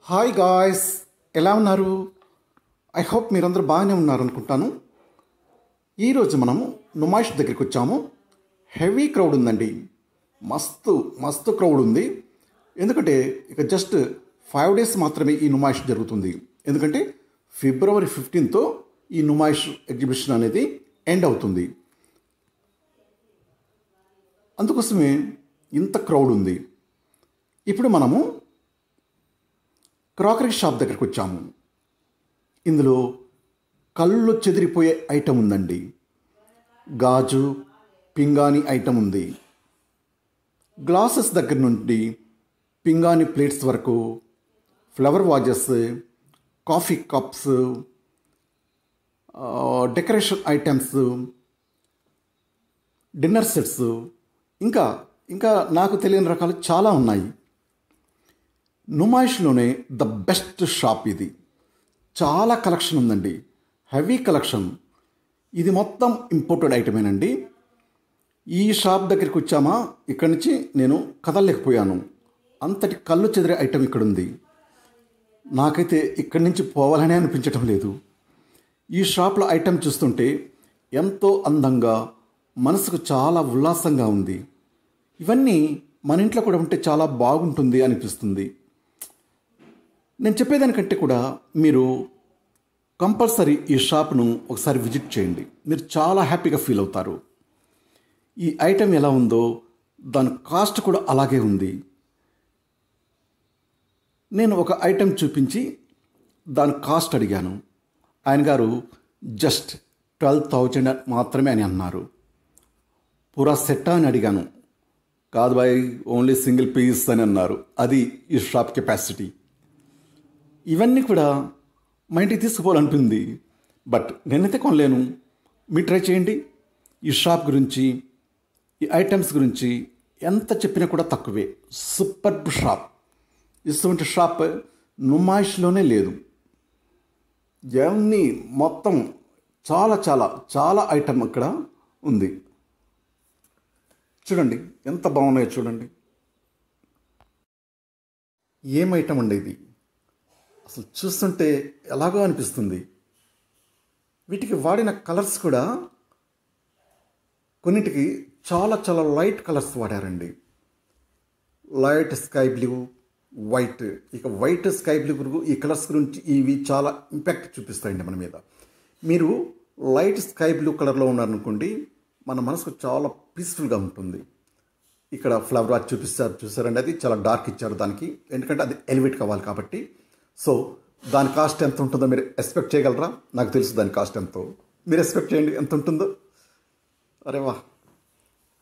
Hi guys, ఎలా ఉన్నారు? I hope మీరందరూ బాగానే ఉన్నారు అనుకుంటాను. ఈరోజు మనము నుమాయిష్ దగ్గరికి వచ్చాము. హెవీ క్రౌడ్ ఉందండి, మస్తు మస్తు క్రౌడ్ ఉంది. ఎందుకంటే ఇక జస్ట్ 5 days మాత్రమే ఈ నుమాయిష్ జరుగుతుంది. ఎందుకంటే February 15th ఈ నుమాయిష్ ఎగ్జిబిషన్ అనేది ఎండ్ అవుతుంది. అందుకోసమే ఇంత క్రౌడ్ ఉంది. ఇప్పుడు మనము క్రాకరీ షాప్ దగ్గరికి వచ్చాము. ఇందులో కళ్ళు చెదిరిపోయే ఐటెం ఉందండి. గాజు పింగాణి ఐటెం ఉంది. గ్లాసెస్ దగ్గర నుండి పింగాణి ప్లేట్స్ వరకు, flower vases, coffee cups, decoration items, dinner sets, ఇంకా ఇంకా నాకు తెలియని రకాలు చాలా ఉన్నాయి. నుమాయిష్లోనే ద బెస్ట్ షాప్ ఇది. చాలా కలెక్షన్ ఉందండి, హెవీ కలెక్షన్. ఇది మొత్తం ఇంపోర్టెడ్ ఐటమేనండి. ఈ షాప్ దగ్గరికి వచ్చామా, ఇక్కడి నుంచి నేను కదలలేకపోయాను. అంతటి కళ్ళు చెదిరే ఐటెం ఇక్కడ ఉంది. నాకైతే ఇక్కడి నుంచి పోవాలనే అనిపించటం లేదు. ఈ షాప్లో ఐటెం చూస్తుంటే ఎంతో అందంగా, మనసుకు చాలా ఉల్లాసంగా ఉంది. ఇవన్నీ మన ఇంట్లో కూడా ఉంటే చాలా బాగుంటుంది అనిపిస్తుంది. నేను చెప్పేదానికంటే కూడా మీరు కంపల్సరీ ఈ షాప్ను ఒకసారి విజిట్ చేయండి. మీరు చాలా హ్యాపీగా ఫీల్ అవుతారు. ఈ ఐటెం ఎలా ఉందో దాని కాస్ట్ కూడా అలాగే ఉంది. నేను ఒక ఐటెం చూపించి దాని కాస్ట్ అడిగాను. ఆయన గారు జస్ట్ 12,000 మాత్రమే అని అన్నారు. పూరా సెట్టా అని అడిగాను. కాదు బాయ్, ఓన్లీ సింగిల్ పీస్ అని అన్నారు. అది ఈ షాప్ కెపాసిటీ. ఇవన్నీ కూడా మా ఇంటికి తీసుకుపోవాలనుకుంది, బట్ నేనైతే కొనలేను. మీరు ట్రై చేయండి. ఈ షాప్ గురించి, ఈ ఐటమ్స్ గురించి ఎంత చెప్పినా కూడా తక్కువే. Super shop. ఇటువంటి షాప్ నుమాయిష్లోనే లేదు. ఇవన్నీ మొత్తం చాలా చాలా చాలా ఐటమ్ అక్కడ ఉంది. చూడండి ఎంత బాగున్నాయో చూడండి. ఏం ఐటమ్ అండి ఇది? అసలు చూస్తుంటే ఎలాగో అనిపిస్తుంది. వీటికి వాడిన కలర్స్ కూడా కొన్నిటికి చాలా చాలా లైట్ కలర్స్ వాడారండి. Light sky blue, white. ఇక వైట్, స్కై బ్లూ గురించి, ఈ కలర్స్ గురించి ఇవి చాలా ఇంపాక్ట్ చూపిస్తాయండి మన మీద. మీరు లైట్ స్కై బ్లూ కలర్లో ఉన్నారనుకోండి, మన మనసుకు చాలా పీస్ఫుల్గా ఉంటుంది. ఇక్కడ ఫ్లవర్ వాచ్ చూపిస్తారు, చూసారండి. అది చాలా డార్క్ ఇచ్చారు దానికి, ఎందుకంటే అది ఎలివేట్ కావాలి కాబట్టి. సో దాని కాస్ట్ ఎంత ఉంటుందో మీరు ఎక్స్పెక్ట్ చేయగలరా? నాకు తెలుసు దాని కాస్ట్ ఎంతో. మీరు ఎక్స్పెక్ట్ చేయండి ఎంత ఉంటుందో. అరే వా,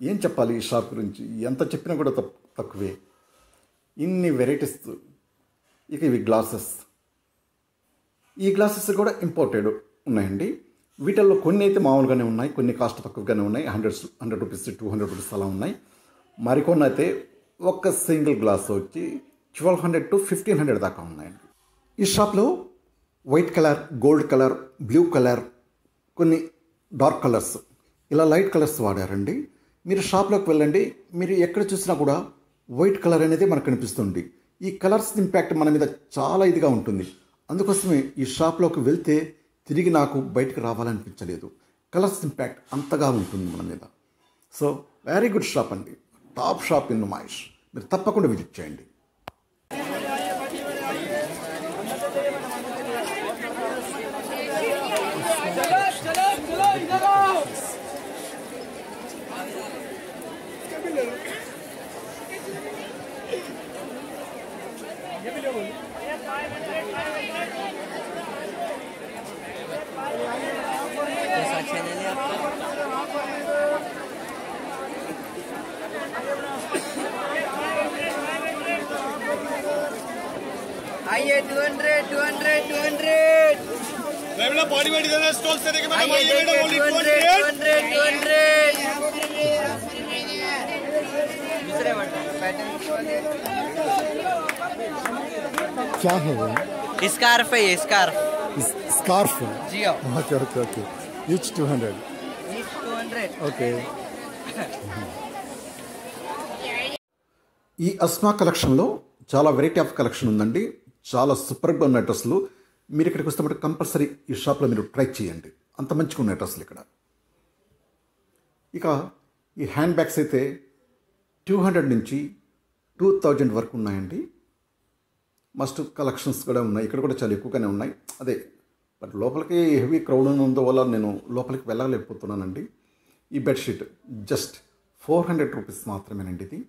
ఏం చెప్పాలి ఈ షాప్ గురించి? ఎంత చెప్పినా కూడా తక్కువే. ఇన్ని వెరైటీస్. ఇక ఇవి గ్లాసెస్. ఈ గ్లాసెస్ కూడా ఇంపోర్టెడ్ ఉన్నాయండి. వీటిల్లో కొన్ని అయితే మామూలుగానే ఉన్నాయి, కొన్ని కాస్ట్ తక్కువగానే ఉన్నాయి. 100 రూపీస్, 200 రూపీస్ అలా ఉన్నాయి. మరికొన్ని అయితే ఒక సింగిల్ గ్లాస్ వచ్చి 1200 to 1500 దాకా ఉన్నాయండి. ఈ షాప్లో white colour, gold colour, blue colour, కొన్ని డార్క్ కలర్స్, ఇలా లైట్ కలర్స్ వాడారండి. మీరు షాప్లోకి వెళ్ళండి, మీరు ఎక్కడ చూసినా కూడా వైట్ కలర్ అనేది మనకు కనిపిస్తుంది. ఈ కలర్స్ ఇంపాక్ట్ మన మీద చాలా ఇదిగా ఉంటుంది. అందుకోసమే ఈ షాప్లోకి వెళ్తే తిరిగి నాకు బయటకు రావాలనిపించలేదు. కలర్స్ ఇంపాక్ట్ అంతగా ఉంటుంది మన మీద. సో వెరీ గుడ్ షాప్ అండి, టాప్ షాప్ ఇన్ నుమాయిష్. మీరు తప్పకుండా విజిట్ చేయండి. आइए 200 मैं बॉडी वेट देना स्टॉल से देखे मैंने आइए बॉडी वेट ओनली 200 दूसरे पैटर्न क्या है वो? स्कार्फ है ये, स्कार्फ स्कार्फ. जी हाँ. Okay okay okay. Each 200. Okay. ఈ అస్మా కలెక్షన్లో చాలా వెరైటీ ఆఫ్ కలెక్షన్ ఉందండి. చాలా సూపర్గా ఉన్న డ్రెస్సులు. మీరు ఇక్కడికి వస్తే కంపల్సరీ ఈ షాప్లో మీరు ట్రై చేయండి, అంత మంచిగా ఉన్నాయి డ్రెస్సులు ఇక్కడ. ఇక ఈ హ్యాండ్ బ్యాగ్స్ అయితే 200 నుంచి 2000 వరకు ఉన్నాయండి. మస్ట్ కలెక్షన్స్ కూడా ఉన్నాయి, ఇక్కడ కూడా చాలా ఎక్కువగానే ఉన్నాయి. అదే బట్ లోపలికి హెవీ క్రౌడ్ ఉన్నందువల్ల నేను లోపలికి వెళ్ళలేకపోతున్నానండి. ఈ బెడ్షీట్ జస్ట్ 400 రూపీస్ మాత్రమేనండి ఇది.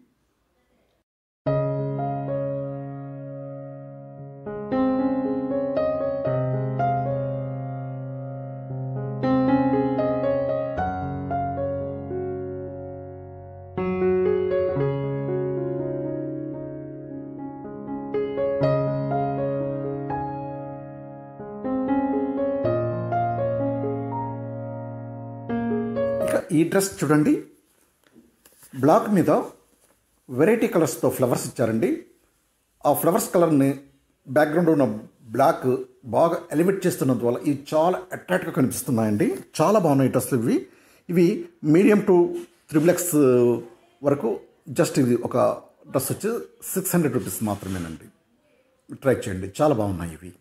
ఈ డ్రెస్ చూడండి, బ్లాక్ మీద వెరైటీ కలర్స్తో ఫ్లవర్స్ ఇచ్చారండి. ఆ ఫ్లవర్స్ కలర్ని బ్యాక్గ్రౌండ్ ఉన్న బ్లాక్ బాగా ఎలివేట్ చేస్తున్నందువల్ల ఇవి చాలా అట్రాక్ట్గా కనిపిస్తున్నాయండి. చాలా బాగున్నాయి డ్రెస్సులు ఇవి మీడియం టు XXX వరకు. జస్ట్ ఇది ఒక డ్రెస్ వచ్చి 600 రూపీస్ మాత్రమేనండి. ట్రై చేయండి, చాలా బాగున్నాయి ఇవి.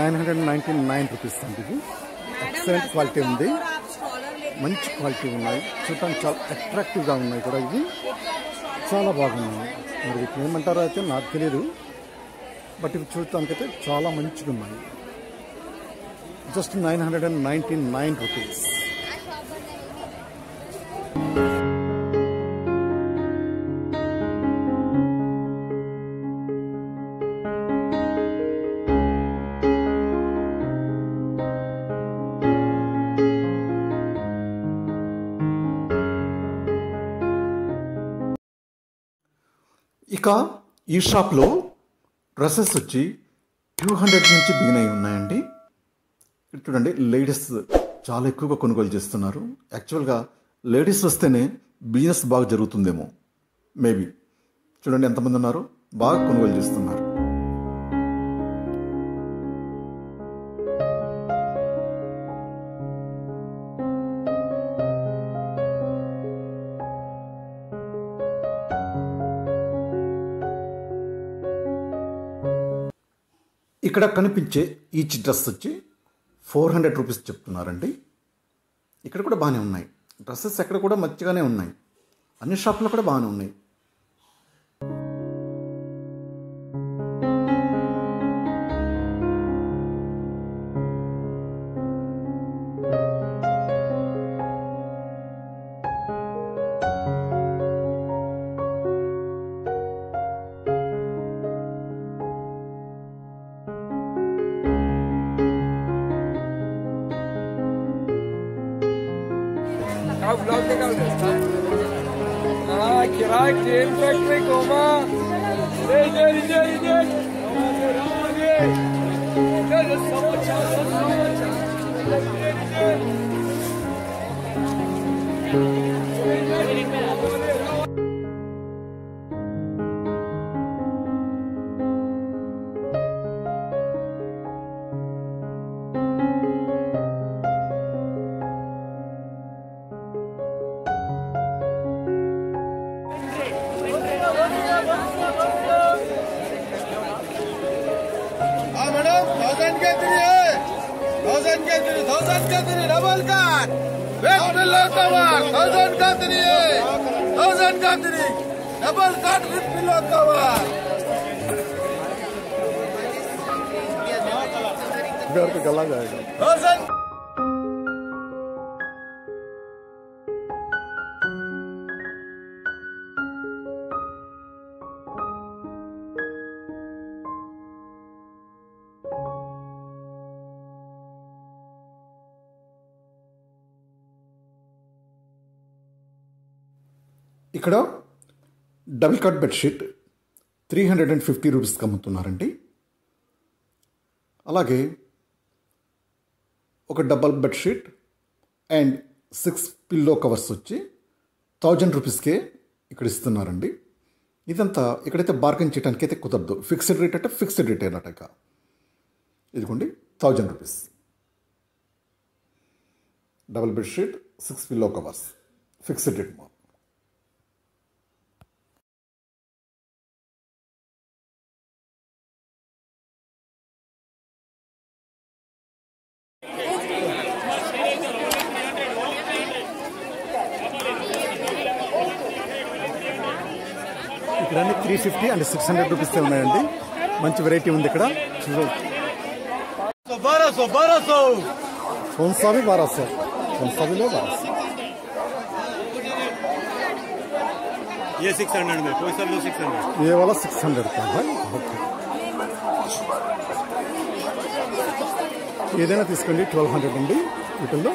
₹999 అండి. ఇది ఎక్సలెంట్ క్వాలిటీ ఉంది, మంచి క్వాలిటీ ఉన్నాయి, చూడటానికి చాలా అట్రాక్టివ్గా ఉన్నాయి కూడా. ఇవి చాలా బాగున్నాయి. మరి వీటిని ఏమంటారో అయితే నాకు తెలియదు, బట్ ఇవి చూడటానికి అయితే చాలా మంచిగా ఉన్నాయి. జస్ట్ ₹999. ఇక ఈ షాప్లో డ్రెస్సెస్ వచ్చి 200 నుంచి బిగిన్ అయి ఉన్నాయండి. చూడండి, లేడీస్ చాలా ఎక్కువగా కొనుగోలు చేస్తున్నారు. యాక్చువల్గా లేడీస్ వస్తేనే బిజినెస్ బాగా జరుగుతుందేమో మేబీ. చూడండి ఎంతమంది ఉన్నారు, బాగా కొనుగోలు చేస్తున్నారు. ఇక్కడ కనిపించే ఈచ్ డ్రెస్ వచ్చి 400 రూపీస్ చెప్తున్నారండి. ఇక్కడ కూడా బాగానే ఉన్నాయి డ్రెస్సెస్, ఎక్కడ కూడా మంచిగానే ఉన్నాయి, అన్ని షాపుల్లో కూడా బాగానే ఉన్నాయి. किराए ट्रेन फैक्ट्री कोमा डबल कार वेस्ट पिलो कवर 1000 का 1000 का डबल कार विथ पिलो कवर घर पे गला जाएगा। 1000 ఇక్కడ డబుల్ కాట్ బెడ్షీట్ 350 రూపీస్కి అమ్ముతున్నారండి. అలాగే ఒక double bedsheet and 6 pillow covers వచ్చి 1000 రూపీస్కే ఇక్కడ ఇస్తున్నారండి. ఇదంతా ఇక్కడైతే బార్గెన్ చేయడానికి అయితే కుదరదు. ఫిక్స్డ్ రేట్ అంటే ఫిక్స్డ్ రేట్ అన్నట్టు. ఇక ఇదిగోండి 1000 rupees. Double bedsheet 6 pillow covers fixed rate మా. ఇక్కడ 350 అండ్ 600 రూపీస్ ఉన్నాయండి. మంచి వెరైటీ ఉంది ఇక్కడ. 1200 कौन-सा भी 1200 कौन-सा भी लो 1200. ये 600 में कोई सब लो 600. ये वाला 600 का है. ఓకే, ఏదైనా తీసుకోండి. 1200 అండి వీటిల్లో.